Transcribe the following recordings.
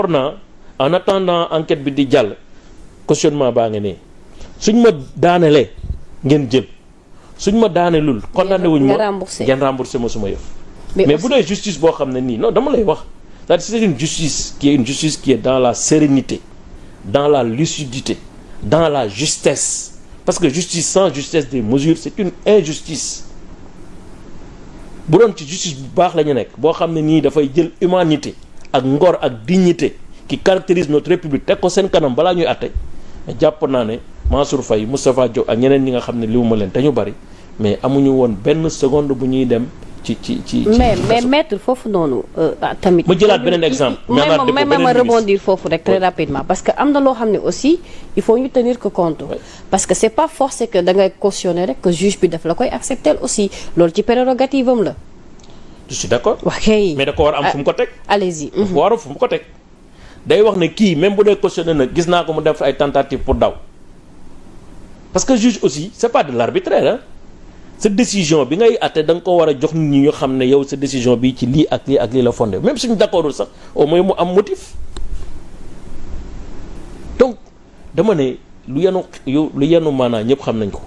naa en attendant enquête bi di jàll cautionnement baa nga ne suñ ma daanelee ngeen jël suñ ma daanelul condamné wuñ ma ngeen remboursé ma suma yëf mais bu dee justice boo xam ne nii non dama lay wax c'est-à-dire c'est une justice qui est dans la sérénité dans la lucidité dans la justesse parce que justice sans justesse des mesures c'est une injustice bu doon ci justice bu baax la ñu nekk boo xam ne nii dafay jël humanité ak ngor ak dignité qui caractérise notre république teg ko seen kanam balaa ñuy àtte jàpp naa ne Mansour Faye Moustapha Diop ak ñeneen ñi nga xam ne liwuma leen te ñu bari mais amuñu woon benn seconde bu ñuy dem ci mais maître foofu noonu tamit. ma jëlaat beneen exemple. ma rebondir foofu rek très rapidement parce que am na loo xam ne aussi il faut ñu tenir que compte. parce que c'est pas forcé que da ngay cautionner rek que juge bi daf la koy accepter aussi loolu ci prérogative am la. je suis d'accord. ok mais da ko war a am fu mu ko teg. allez-y. dafa war a fu mu ko teg. day wax ne kii même bu dee cautionné na gis naa ko mu def ay tentatives pour daw parce que juge aussi c'est pas de l'arbitraire hein. sa décision bi ngay àtte da nga ko war a jox nit ñi ñu xam ne yow sa décision bi ci lii ak lii la fondé même suñu d'accordul sax au moins mu am motif donc dama ne lu yenu maanaa ñëpp xam nañ ko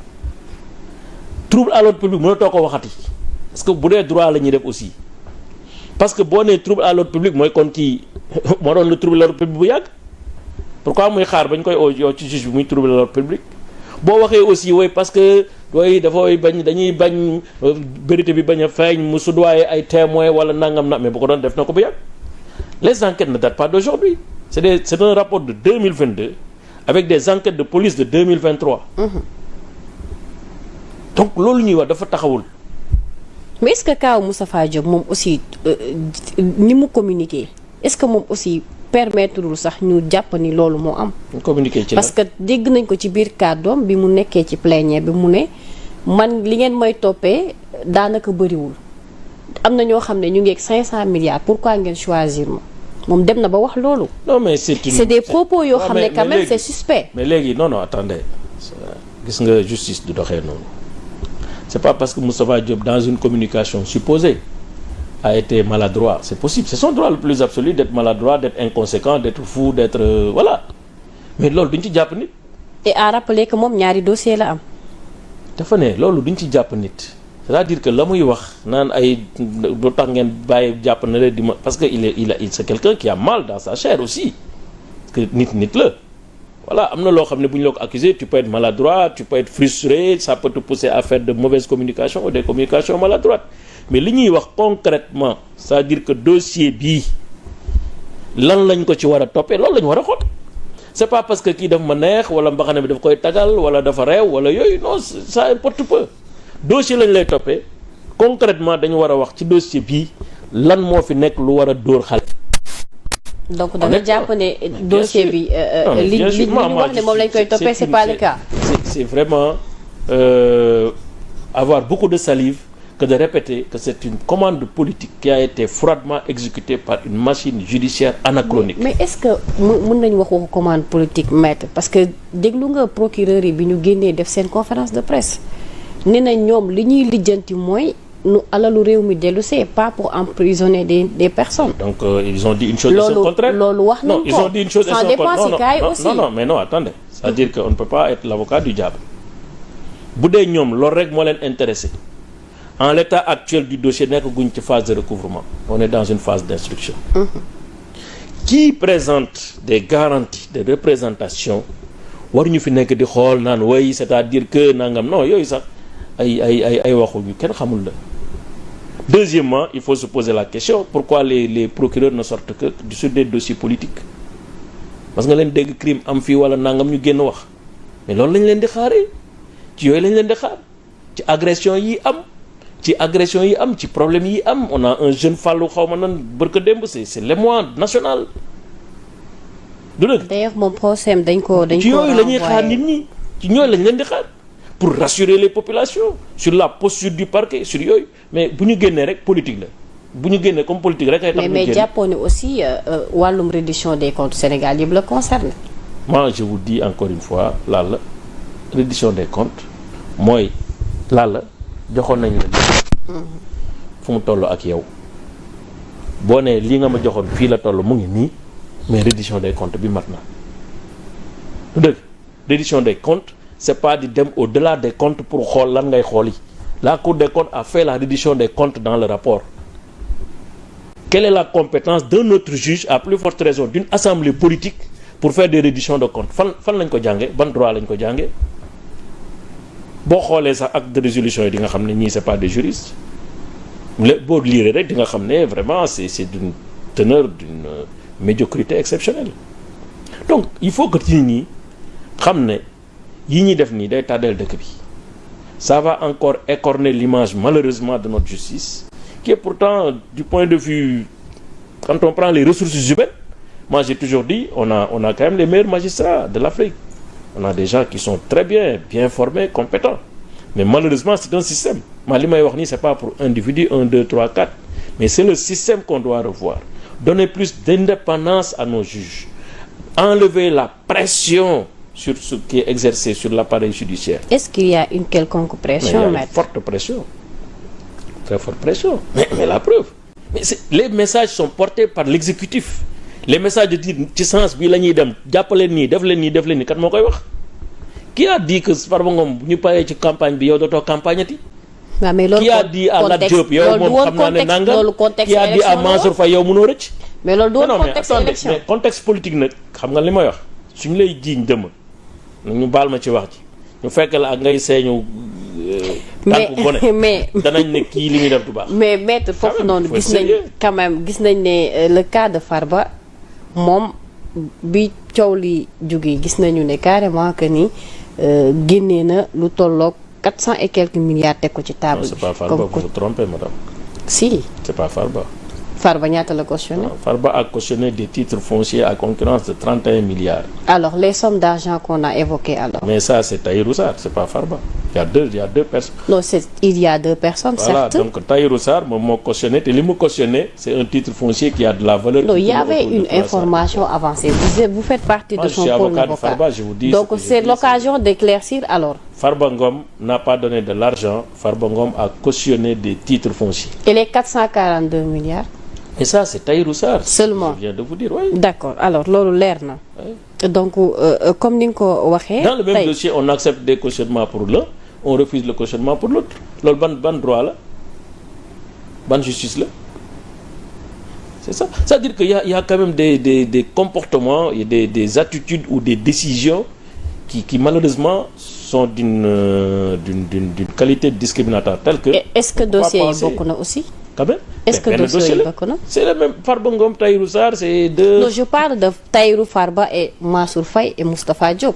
trouble à l'ordre public mënatoo ko waxati parce que bu dee droit la ñuy def aussi parce que boo nee trouble à l'ordre public mooy kon kii moo doon le trouble à l'ordre public bu yàgg pourquoi muy xaar bañ koy yow ci juge bi muy trouble à l'ordre public boo waxee aussi wooy parce que wooy dafay bañ dañuy bañ vérité bi bañ a feeñ mu soudoyer ay témoins wala nangam na mais bu ko doon def na ko bu yàgg les enquêtes ne datent pas d'aujourd'hui c'est un rapport de 2022 avec des enquêtes de police de 2023 donc loolu ñuy wax dafa taxawul. mais est-ce que kaaw Moustapha Diop moom aussi ni mu communiquer est-ce que moom aussi permettrewul sax ñu jàpp ni loolu moo am. communiquer ci parce que dégg nañ ko ci biir kàddoom bi mu nekkee ci plénière bi mu ne man li ngeen may toppee daanaka bëriwul am na ñoo xam ne ñu ngi ak 500 milliards pourquoi ngeen choisir ma moom dem na ba wax loolu. non mais c'est des propos yoo xam ne quand même c'est suspect. mais léegi non attendez gis nga justice du doxee noonu c'est pas parce que Moustapha Diop dans une communication supposée a été maladroit c'est possible c'est son droit le plus absolu d'être maladroit d'être inconséquent d'être fou d'être voilà mais loolu duñ ci jàpp nit. et à rappeler que moom ñaari dossier la am. dafa ne loolu duñ ci jàpp nit c'est-à-dire que la muy wax naan ay lu tax ngeen bàyyi jàpp na leen di ma parce que c'est quelqu'un qui a mal dans sa chair aussi parce que nit la voilà am na loo xam ne bu ñu la ko accusé tu peux être maladroit tu peux être frustré ça peut te pousser à faire de mauvaises communications ou des communications maladroites mais li ñuy wax concrètement c'est-à-dire que dossier bii lan lañ ko ci war a toppee loolu la ñu war a xool c'est pas parce que kii daf ma neex wala mbaxane bi daf koy tagal wala dafa réew wala yooyu non ça importe peu dossier lañ lay toppee concrètement dañu war a wax ci dossier bii lan moo fi nekk lu war a dóor xale. donc da nga jàpp ne dossier bi li ñu wax ne moom lañ koy toppee c'est pas le cas. c'est vraiment avoir beaucoup de salive que de répéter que c'est une commande politique qui a été froidement exécutée par une machine judiciaire anachronique. mais est-ce que mën nañu wax waxu commande politique maître parce que déglu nga procureur yi bi ñu génnee def seen conférence de presse nee na ñoom li ñuy lijjanti mooy nu alalu réew mi dellu c'est pas pour emprisonner des personnes. donc ils ont dit une chose et son contraire. loolu wax nañ ko non ils ont dit une chose et son contraire non mais non attendez c'est-à-dire que on ne peut pas être l'avocat du diable bu dee ñoom loolu rek moo leen intéressé en l'état actuel du dossier nekk guñ ci phase de recouvrement on est dans une phase d'instruction. Qui présente des garanties de représentation waruñu fi nekk di xool naan way c'est-à-dire que nangam non yooyu sax ay waxu yu kenn xamul la. Deuxièmement, il faut se poser la question pourquoi les procureurs ne sortent que sur des dossiers politiques parce que nga leen dégg crime am fii wala nangam ñu génn wax mais loolu lañ leen di xaaree ci yooyu lañ leen di xaar ci agression yi am ci problème yi am on a un jeune Fallou xaw ma nan bërka démb c'est l'émoi national du dëgg. d'ailleurs moom procès dañ ko ci yooyu la ñuy xaar nit ñi ci ñooyu lañ leen di xaar pour rassurer les populations sur la posture du parquet sur yooyu mais bu ñu génnee rek politique la bu ñu génnee comme politique rek ay tax mais jàppoon ne aussi wàllum reddition des comptes Sénégal yëpp la concerne. moi je vous dis encore une fois la reddition des comptes mooy la joxoon nañ la fu mu toll ak yow boo nee lii nga ma joxoon fii la toll mu ngi nii mais reddition des comptes bi mat na lu dëgg reddition des comptes c'est pas di dem au-delà des comptes pour xool lan ngay xool yi la Cour des comptes a fait la reddition des comptes dans le rapport. Quelle est la compétence d'un autre juge, à plus forte raison d'une assemblée politique, pour faire des redditions de comptes fan lañ ko jànge ban droit lañ ko jànge boo xoolee sax acte de résolution yi di nga xam ne ñii c'est pas des juristes boo lire rek di nga xam ne vraiment c'est d'une teneur d'une médiocrité exceptionnelle. Donc il faut que nit ñi xam ne yi ñuy def nii day tàddeel dëkk bi. Ça va encore écorner l'image malheureusement de notre justice, qui est pourtant, du point de vue, quand on prend les ressources humaines, moi j'ai toujours dit, on a quand même les meilleurs magistrats de l'Afrique. On a des gens qui sont très bien formés, compétents. Mais malheureusement, c'est un système. Li may wax nii, c'est pas pour individu 1, 2, 3, 4, mais c'est le système qu'on doit revoir. Donner plus d'indépendance à nos juges. Enlever la pression sur ce qui est exercé sur l'appareil judiciaire. Est-ce qu'il y a une quelconque pression, maître? Forte pression. Très forte pression. Mais la preuve. Les messages sont portés par l'exécutif. Les messages de dire ci sens bi la ñuy dem jàppaleen nii def leen nii kat moo koy wax. Qui a dit que Farba Ngom bu ñu paree ci campagne bi yow dootoo campagnati? waaw mais loolu qui a dit à Lat Diop yow moom xam naa ne nangam qui a dit à Mansour Faye yow mënoo rëcc. mais loolu du woon contexte élection mais contexte politique nag xam nga li may wax suñu lay jiiñ dëmm ñu baal ma ci wax ji ñu fekk la ak ngay seeñu tànku gone mais danañ ne kii li muy def du baax. mais maître foofu noonu gis nañ quand même gis nañ ne le cas de Farba moom bi coow li jógee gis nañu ne carrément que ni génnee na lu tolloog 400 et quelques milliards teg ko ci table bi. C'est pas Farba, vous vous trompez madame. Si. C'est pas Farba. Farba ñaata la cautionné. Farba a cautionné des titres fonciers à concurrence de 31 milliards. Alors les sommes d'argent qu'on a évoquées alors. Mais ça c'est Tahirou Sarr, c'est pas Farba. Il y a deux personnes. Non, il y a deux personnes, voilà, certes. Donc Tahirou Sarr moom moo cautionné te li mu cautionné c'est un titre foncier qui a de la valeur. Non, il y avait une information avancée. Vous faites partie de son pôle avocat. Farba, je vous dis. Donc c'est l'occasion d'éclaircir alors. Farba Ngom n'a pas donné de l'argent. Farba Ngom a cautionné des titres fonciers. Et les 442 milliards? Et ça c'est Tahirou Sarr. Seulement. Je viens de vous dire, oui. D'accord. Alors loolu leer na. Oui. Donc comme ni nga ko waxee. Dans le même dossier, on accepte des cautionnements pour l'un, on refuse le cautionnement pour l'autre. Loolu ban droit la, ban justice la. C'est ça. C'est-à-dire qu'il y a quand même des comportements et des attitudes ou des décisions qui malheureusement sont d'une qualité discriminatoire telle que. Est-ce que dossier yi bokk na aussi? Quand même. Est-ce que dossier yi bokk na? C'est le même. Farba Ngom, Tahirou Sarr, c'est deux. Non, je parle de Tahirou Farba et Mansour Faye et Moustapha Diop.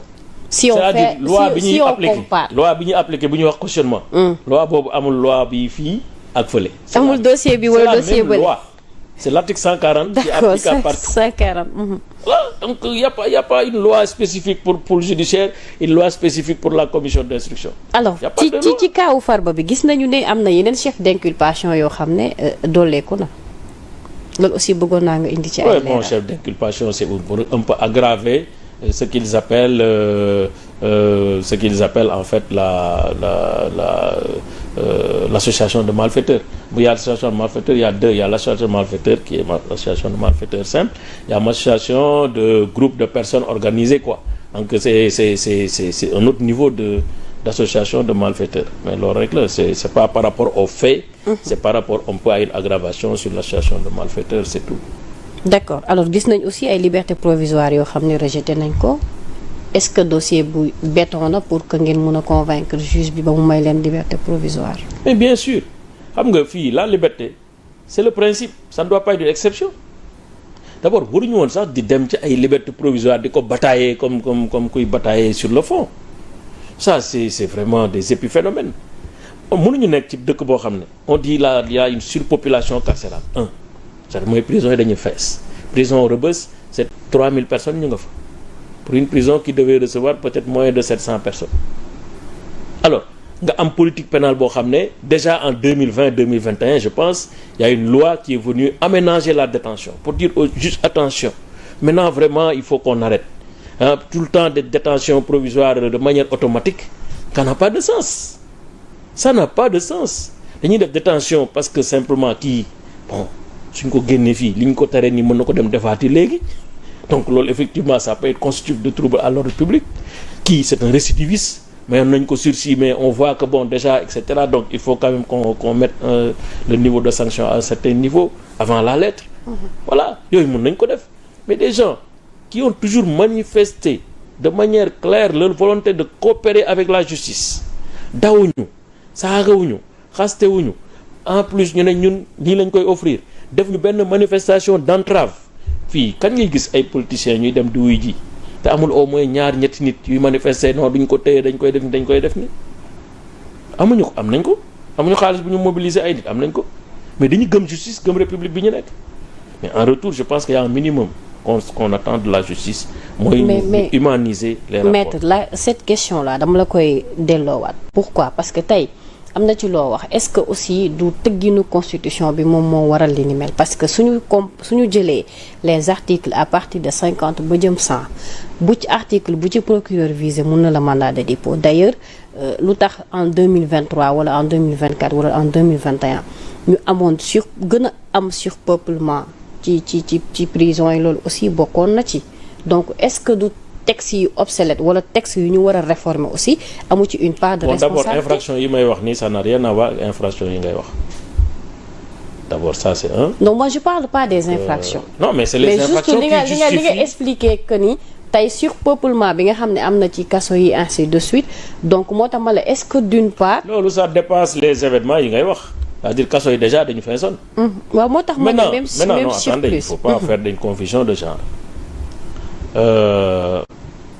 Si on fait, si on compare. Loi bi ñuy appliqué bu ñuy wax cautionnement. Loi boobu amul loi bi fii ak fële. amul dossier bi wala dossier bële. C'est l'article 140 qui applique à partout. 140. Voilà, donc il y a pas une loi spécifique pour le judiciaire, une loi spécifique pour la commission d'instruction. Alors ci kaawu Farba bi gis nañu ne am na yeneen chef d'inculpation yoo xam ne dooleeku na loolu aussi bëggoon naa nga indi ci ay leeral. Oui, bon, chef d'inculpation c'est pour un peu aggraver ce qu'ils appellent en fait l'association de malfaiteurs. Il y a l'association de malfaiteurs, il y a deux. Il y a l'association de malfaiteurs qui est l'association de malfaiteurs simple. Il y a l'association de groupe de personnes organisées, quoi. Donc c'est un autre niveau d'association de malfaiteurs. Mais le règle, c'est pas par rapport aux faits, c'est par rapport un peu à une aggravation sur l'association de malfaiteurs, c'est tout. D'accord. Alors gis nañ aussi ay libertés provisoires yoo xam ne rejeté nañ ko. Est-ce que dossier bu béton na pour que ngeen mën a convaincre juge bi ba mu may leen liberté provisoire? Mais bien sûr. Xam nga fii la liberté c'est le principe, ça ne doit pas être une exception. D'abord waruñu woon sax di dem ci ay liberté provisoire di ko batailler comme kuy batailler sur le fond. Ça c'est vraiment des épiphénomènes. Mënuñu nekk ci dëkk boo xam ne on dit là il y a une surpopulation carcérale. C'est-à-dire mooy prison yi dañuy fees. Prison Rebeuss c'est 3000 personnes ñu nga fa. Pour une prison qui devait recevoir peut-être moins de 700 personnes. Alors nga am politique pénale boo xam ne déjà en 2020-2021 je pense il y a une loi qui est venue aménager la détention pour dire aux juges attention maintenant vraiment il faut qu'on arrête tout le temps de détention provisoire de manière automatique ça n'a pas de sens. Ça n'a pas de sens dañuy def détention parce que simplement kii bon suñ ko génnee fii li ñu ko tere nii mën na ko dem defaati léegi donc loolu effectivement ça peut être constitutif de trouble à l'ordre public. Kii c'est un récidiviste mais nañ ko sursis mais on voit que bon déjà et cetera donc il faut quand même qu'on mette le niveau de sanction à un certain niveau avant la lettre. Voilà yooyu mën nañ ko def mais des gens qui ont toujours manifesté de manière claire leur volonté de coopérer avec la justice dawuñu saagawuñu xastewuñu en plus ñu ne ñun lii lañ koy offrir def ñu benn manifestation d'entrave fii kan ngay gis ay politiciens ñuy dem di wuy ji te amul au moins ñaar ñetti nit yuy manifester non duñ ko téye dañ koy def ni amuñu ko am nañ ko amuñu xaalis bu ñu mobiliser ay nit am nañ ko mais dañu gëm justice gëm république bi ñu nekk mais en retour je pense qu'il y a un minimum qu'on attend de la justice mooy ñu humaniser les rapports. Maître cette question là dama la koy delloowaat pourquoi parce que tey am na ci loo wax est-ce que aussi du tëgginu constitution bi moom moo waral li ni mel parce que suñu jëlee les articles à partir de 50 ba jëm 100 bu ci article bu ci procureur visé mun na la mandat de dépôt d'ailleurs lu tax en 2023 wala en 2024 wala en 2021 ñu amoon gën a am surpeuplement ci prison yi loolu aussi bokkoon na ci donc est-ce que du textes yu obsolètes wala textes yu ñu war a réformer aussi amu ci une part de responsabilité. D'abord infraction yi may wax nii ça n'a rien à voir ak infraction yi ngay wax d'abord ça c'est un. non moi je parle pas des infractions. Non mais c'est les infractions qui justifient mais juste li nga expliquer que ni tey surpeuplement bi nga xam ne am na ci kaso yi ainsi de suite donc moo tax ma la est-ce que d'une part. loolu ça dépasse les événements yi ngay wax c'est-à-dire kaso yi déjà dañu feesoon. waaw moo tax ma ne même non surplus. attendez il faut pas faire d'une confusion de genre.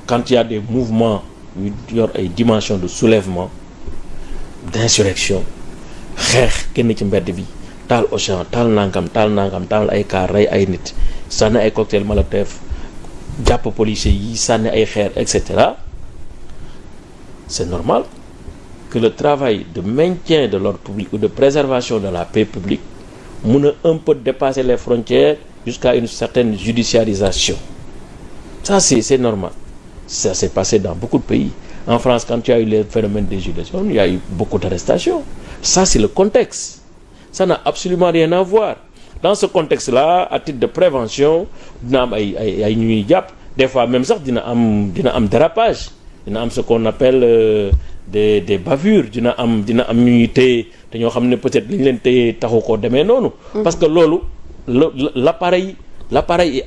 Quand il y a des mouvements yu yor ay dimensions de soulèvement d'insurrection xeex kenn ci mbedd bi taal Auchan taal nangam taal ay car rey ay nit sànni ay cocktail Molotov jàpp policiers yi sànni ay xeer et cetera c'est normal que le travail de maintien de l'ordre public ou de préservation de la paix publique mun a un peu dépasser les frontières jusqu'à une certaine judiciarisation. Ça c'est normal. Ça s'est passé dans beaucoup de pays. En France, quand il y a eu les phénomènes des gilets jaunes, il y a eu beaucoup d'arrestations. Ça c'est le contexte. Ça n'a absolument rien à voir. Dans ce contexte-là, à titre de prévention, dina am ay ñuy jàpp des fois même sax dina am dérapage, dina am ce qu'on appelle des bavures, dina am ñuy téye te ñoo xam ne peut-être li ñu leen téye taxu koo demee noonu. Parce que loolu l'appareil est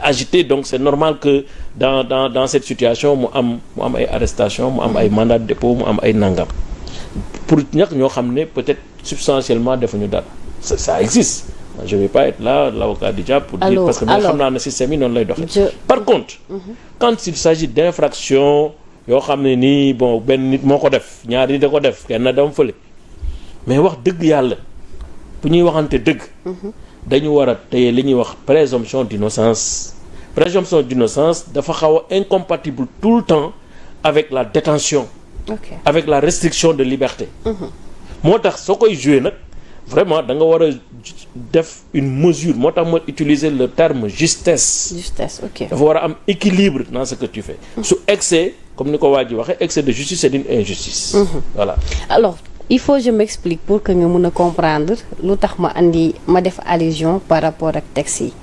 agité, donc c'est normal que dans cette situation mu am ay arrestation mu am ay mandat de dépôt mu am ay nangam pour ñàkk ñoo xam ne peut-être substantiellement defuñu dara ça existe. Je vais pas être là l'avocat du diable pour dire parce que man xam naa ne système yi noonu lay doxee. Par contre quand il s'agit d'infraction yoo xam ne nii bon benn nit moo ko def ñaari nit da ko def kenn dem fële mais wax dëgg yàlla bu ñuy waxante dëgg dañu war a téye li ñuy wax présomption d'innocence dafa xaw a incompatible tout le temps avec la détention avec la restriction de liberté moo tax soo koy jouer nag vraiment da nga war a def une mesure moo tax ma utiliser le terme justesse dafa war a am équilibre dans ce que tu fais su excès comme ni ko waa ji waxee excès de justice c'est une injustice voilà. Alors il faut que je m'explique pour que nga mën a comprendre lu tax ma def allusion par rapport ak texte yi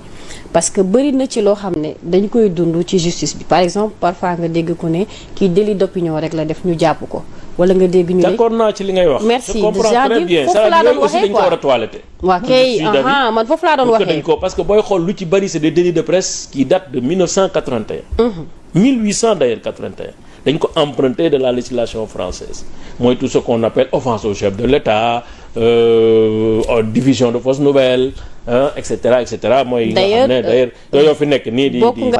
parce que bëri na ci loo xam ne dañ koy dund ci justice bi par exemple parfois nga dégg ko ne kii délit d'opinion rek la def ñu jàpp ko wala nga dégg ñu ne d'accord naa ci li ngay wax. merci je comprends très bien foofu laa doon waxee dañ ko war a toiletter. waaw kay man foofu laa doon waxee parce que booy xool lu ci bëri c'est des délits de presse qui datent de 1981. 1800 d'ailleurs 81. dañ ko emprunté de la législation française mooy tout ce qu'on appelle offense au chef de l'État division de fausses nouvelles et cetera mooy. d'ailleurs yooyu fi nekk nii di